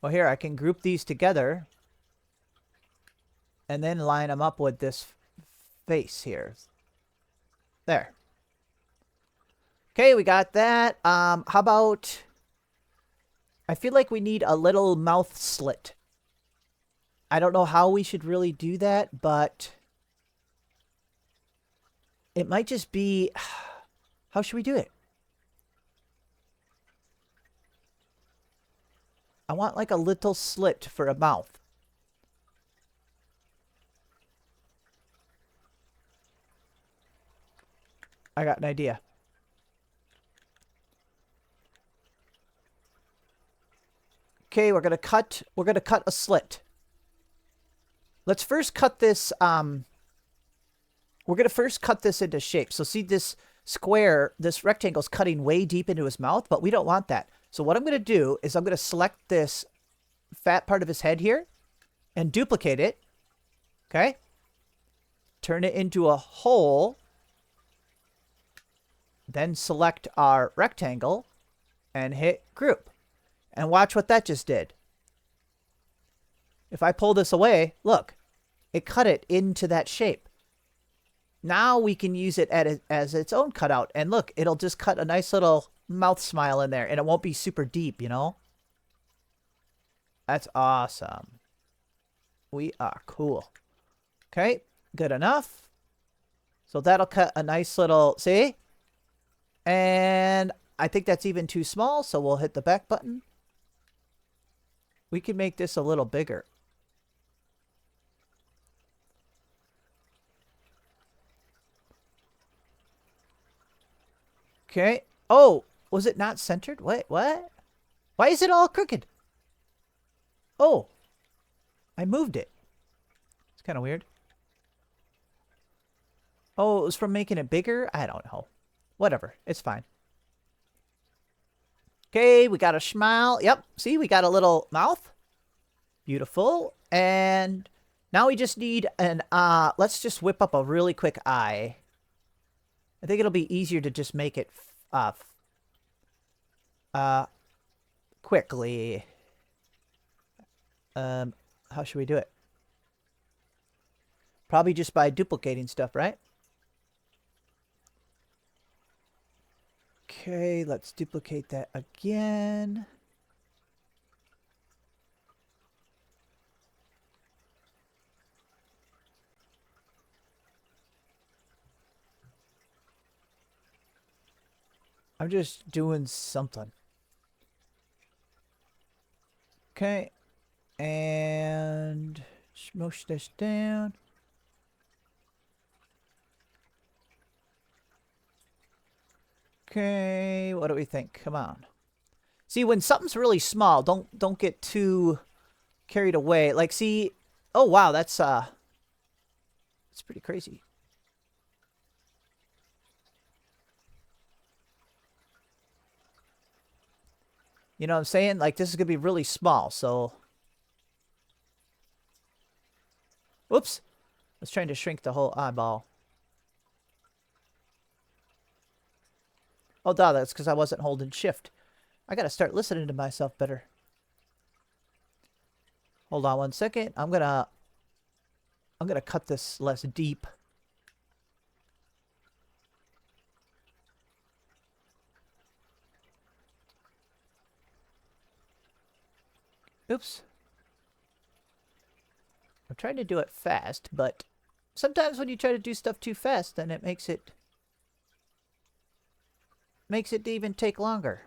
Well, here, I can group these together. And then line them up with this face here. There. Okay, we got that. How about... I feel like we need a little mouth slit. I don't know how we should really do that, but... It might just be... How should we do it? I want like a little slit for a mouth. I got an idea. Okay, we're gonna cut a slit. Let's first cut this, we're gonna first cut this into shape. So see this square, this rectangle's cutting way deep into his mouth, but we don't want that. So what I'm gonna do is I'm gonna select this fat part of his head here and duplicate it. Okay? Turn it into a hole. Then select our rectangle and hit group. And watch what that just did. If I pull this away, look, it cut it into that shape. Now we can use it as its own cutout. And look, it'll just cut a nice little mouth smile in there, and it won't be super deep, you know? That's awesome. We are cool. Okay, good enough. So that'll cut a nice little, see? And I think that's even too small, so we'll hit the back button. We can make this a little bigger. Okay. Oh, was it not centered? What? What? Why is it all crooked? Oh, I moved it. It's kind of weird. Oh, it was from making it bigger? I don't know. Whatever. It's fine. Okay, we got a smile. Yep. See, we got a little mouth. Beautiful. And now we just need an, let's just whip up a really quick eye. I think it'll be easier to just make it, quickly. How should we do it? Probably just by duplicating stuff, right? Okay, let's duplicate that again. I'm just doing something. Okay. And smush this down. Okay, what do we think? Come on. See, when something's really small, don't get too carried away. Like, see, oh wow, that's pretty crazy. You know what I'm saying? Like, this is gonna be really small, so whoops. I was trying to shrink the whole eyeball. Oh, duh, that's because I wasn't holding shift. I gotta start listening to myself better. Hold on one second. I'm gonna cut this less deep. Oops. I'm trying to do it fast, but sometimes when you try to do stuff too fast, then it makes it even take longer.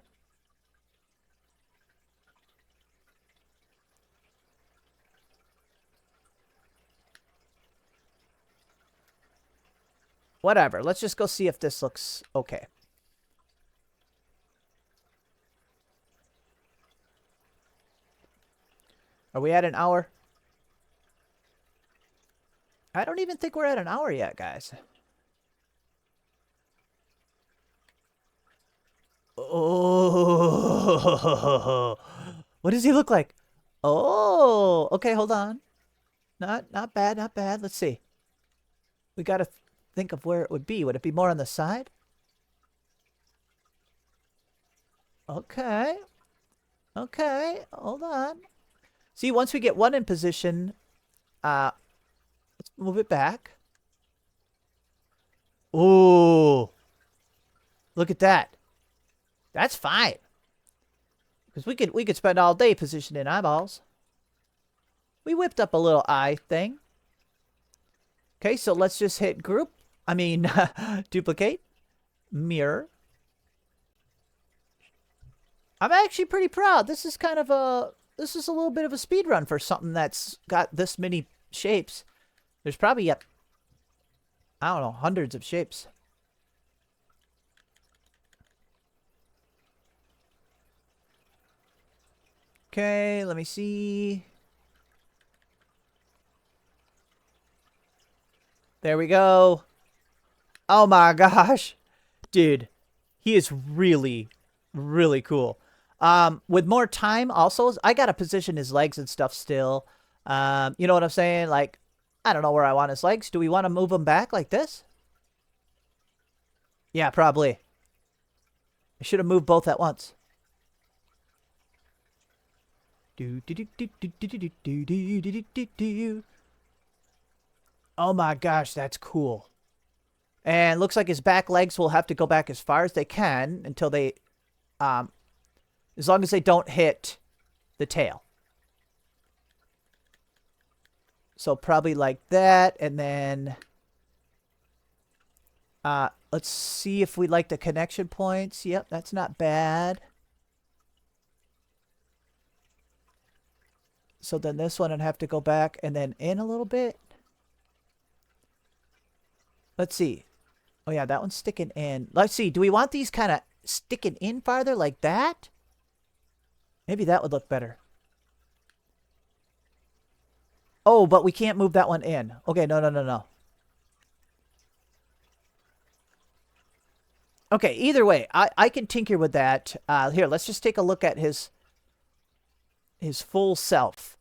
Whatever. Let's just go see if this looks okay. Are we at an hour? I don't even think we're at an hour yet, guys. Oh, what does he look like? Oh, okay, hold on. Not bad, not bad. Let's see. We gotta think of where it would be. Would it be more on the side? Okay. Okay, hold on. See, once we get one in position, let's move it back. Ooh. Look at that. That's fine. Because we could spend all day positioning eyeballs. We whipped up a little eye thing. Okay, so let's just hit group. I mean, duplicate. Mirror. I'm actually pretty proud. This is kind of a... This is a little bit of a speed run for something that's got this many shapes. There's probably, I don't know, hundreds of shapes. Okay, let me see. There we go. Oh my gosh. Dude, he is really, really cool. With more time also, I gotta position his legs and stuff still. You know what I'm saying? Like, I don't know where I want his legs. Do we want to move them back like this? Yeah, probably. I should have moved both at once. Oh my gosh, that's cool. And looks like his back legs will have to go back as far as they can until they as long as they don't hit the tail. So probably like that, and then let's see if we like the connection points. Yep, that's not bad. So then this one I'd have to go back and then in a little bit. Let's see. Oh yeah, that one's sticking in. Let's see. Do we want these kind of sticking in farther like that? Maybe that would look better. Oh, but we can't move that one in. Okay, no. Okay, either way, I can tinker with that. Here, let's just take a look at his full self.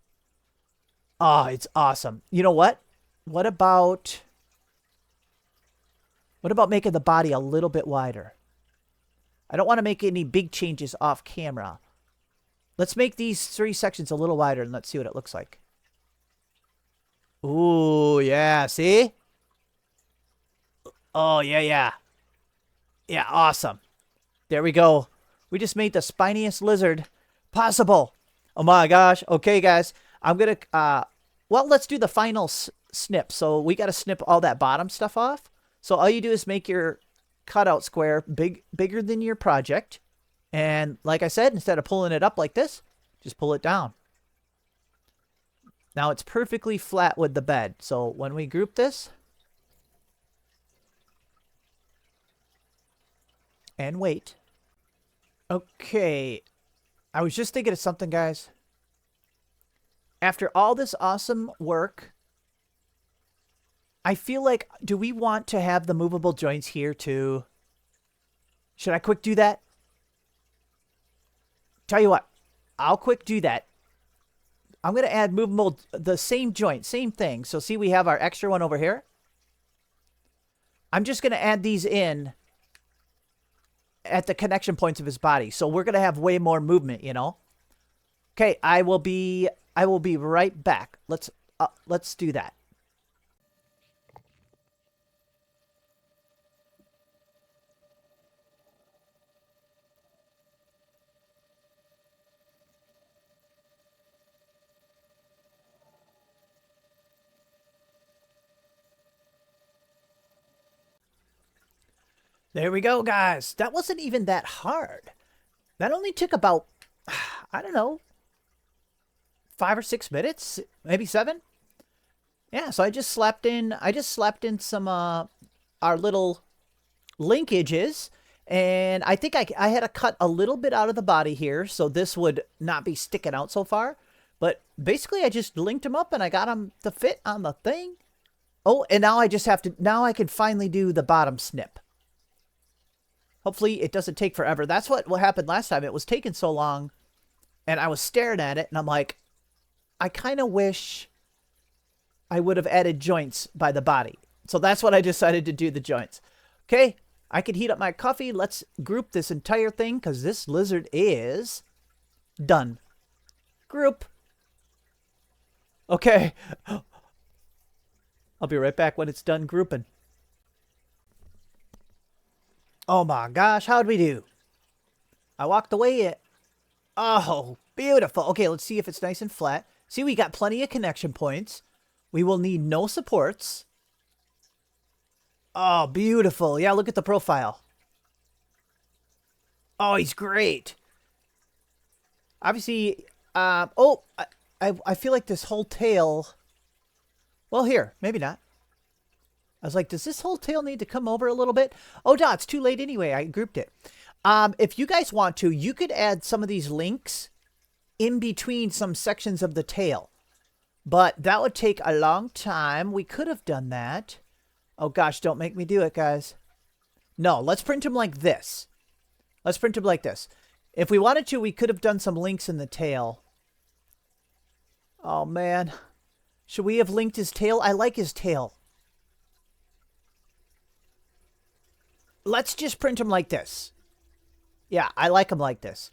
Oh, it's awesome. You know what? What about making the body a little bit wider? I don't want to make any big changes off camera. Let's make these 3 sections a little wider and let's see what it looks like. Ooh, yeah, see? Oh, yeah. Yeah, awesome. There we go. We just made the spiniest lizard possible. Oh my gosh. Okay, guys. I'm going to, well, let's do the final snip. So we got to snip all that bottom stuff off. So all you do is make your cutout square bigger than your project. And like I said, instead of pulling it up like this, just pull it down. Now it's perfectly flat with the bed. So when we group this, and wait. Okay. I was just thinking of something, guys. After all this awesome work, I feel like, do we want to have the movable joints here too? Should I quick do that? Tell you what, I'll quick do that. I'm going to add movable, the same joint, same thing. So see, we have our extra one over here. I'm just going to add these in at the connection points of his body. So we're going to have way more movement, you know? Okay, I will be right back. Let's do that. There we go, guys. That wasn't even that hard. That only took about, I don't know, 5 or 6 minutes, maybe 7. Yeah, so I just slapped in some our little linkages, and I think I had to cut a little bit out of the body here, so this would not be sticking out so far. But basically, I just linked them up, and I got them to fit on the thing. Oh, and now I just have to, now I can finally do the bottom snip. Hopefully it doesn't take forever. That's what happened last time. It was taking so long, and I was staring at it, and I'm like, I kind of wish I would have added joints by the body. So that's what I decided to do, the joints. Okay, I can heat up my coffee. Let's group this entire thing, because this lizard is done. Group. Okay. I'll be right back when it's done grouping. Oh my gosh, how'd we do? I walked away. Oh, beautiful. Okay, let's see if it's nice and flat. See, we got plenty of connection points. We will need no supports. Oh, beautiful. Yeah, look at the profile. Oh, he's great. Obviously, I feel like this whole tail... Well, here, maybe not. I was like, does this whole tail need to come over a little bit? Oh, no, it's too late anyway. I grouped it. If you guys want to, you could add some of these links in between some sections of the tail. But that would take a long time. We could have done that. Oh, gosh, don't make me do it, guys. No, let's print them like this. Let's print them like this. If we wanted to, we could have done some links in the tail. Oh, man. Should we have linked his tail? I like his tail. Let's just print them like this. Yeah, I like them like this.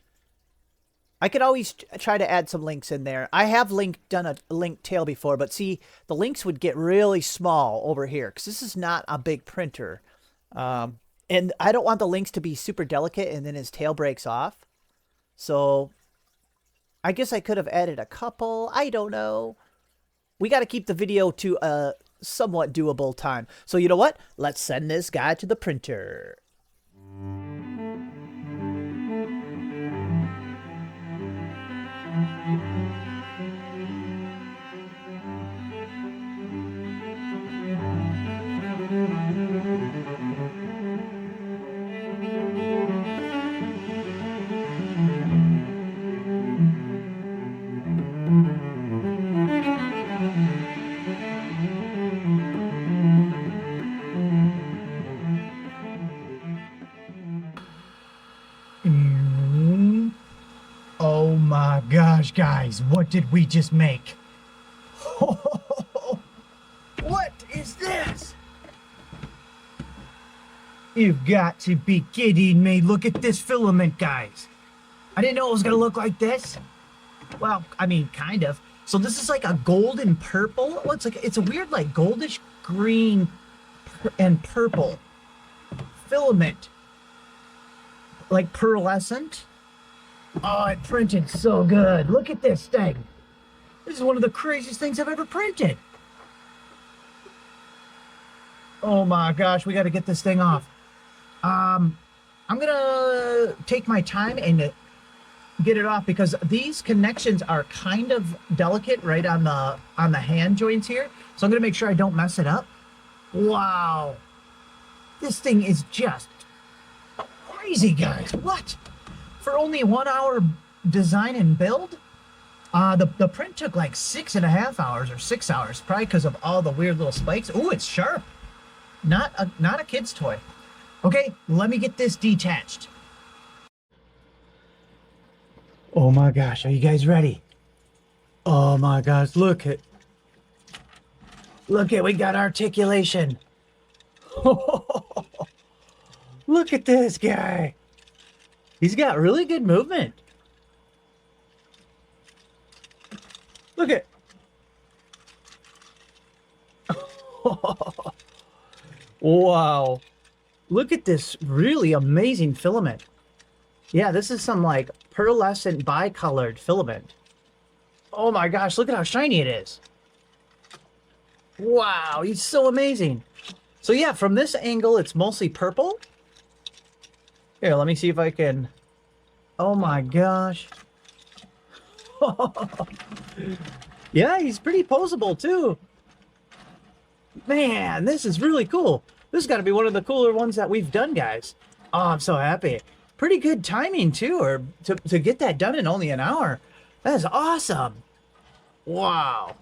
I could always try to add some links in there. I have done a link tail before, but see, the links would get really small over here because this is not a big printer. And I don't want the links to be super delicate and then his tail breaks off. So I guess I could have added a couple. I don't know. We got to keep the video to a somewhat doable time. So you know what? Let's send this guy to the printer.
Oh my gosh, guys, what did we just make? What is this? You've got to be kidding me. Look at this filament, guys. I didn't know it was gonna look like this. Well, I mean, kind of. So this is like a golden purple. Well, it's a weird like goldish green and purple filament. Like pearlescent. Oh, it printed so good. Look at this thing. This is one of the craziest things I've ever printed. Oh my gosh, we got to get this thing off. I'm gonna take my time and get it off because these connections are kind of delicate right on the hand joints here. So I'm gonna make sure I don't mess it up. Wow. This thing is just crazy, guys. What? For only 1 hour design and build? The print took like 6.5 hours or 6 hours, probably because of all the weird little spikes. Ooh, it's sharp. Not a kid's toy. Okay, let me get this detached. Oh my gosh, are you guys ready? Oh my gosh, look at, we got articulation. Look at this guy. He's got really good movement. Look at. Wow. Look at this really amazing filament. Yeah, this is some like pearlescent bicolored filament. Oh my gosh, look at how shiny it is. Wow, he's so amazing. So yeah, from this angle, it's mostly purple. Here, let me see if I can... Oh my gosh. Yeah, he's pretty poseable too. Man, this is really cool. This has got to be one of the cooler ones that we've done, guys. Oh, I'm so happy. Pretty good timing too, or to get that done in only an hour. That is awesome. Wow.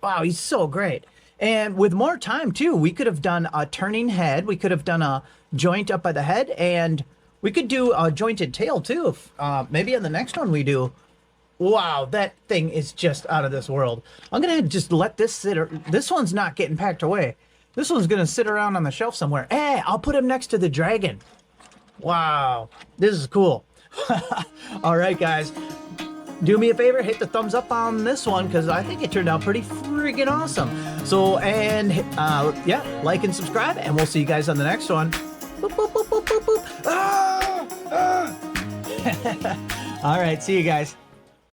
Wow, he's so great. And with more time too, we could have done a turning head. We could have done a joint up by the head, and we could do a jointed tail too. If, maybe in the next one we do. Wow, that thing is just out of this world. I'm gonna just let this sit. This one's not getting packed away. This one's gonna sit around on the shelf somewhere. Hey, I'll put him next to the dragon. Wow, this is cool. All right, guys. Do me a favor, hit the thumbs up on this one because I think it turned out pretty freaking awesome. So, and yeah, like and subscribe, and we'll see you guys on the next one. Boop, boop, boop, boop, boop, boop. Ah! Ah! All right, see you guys.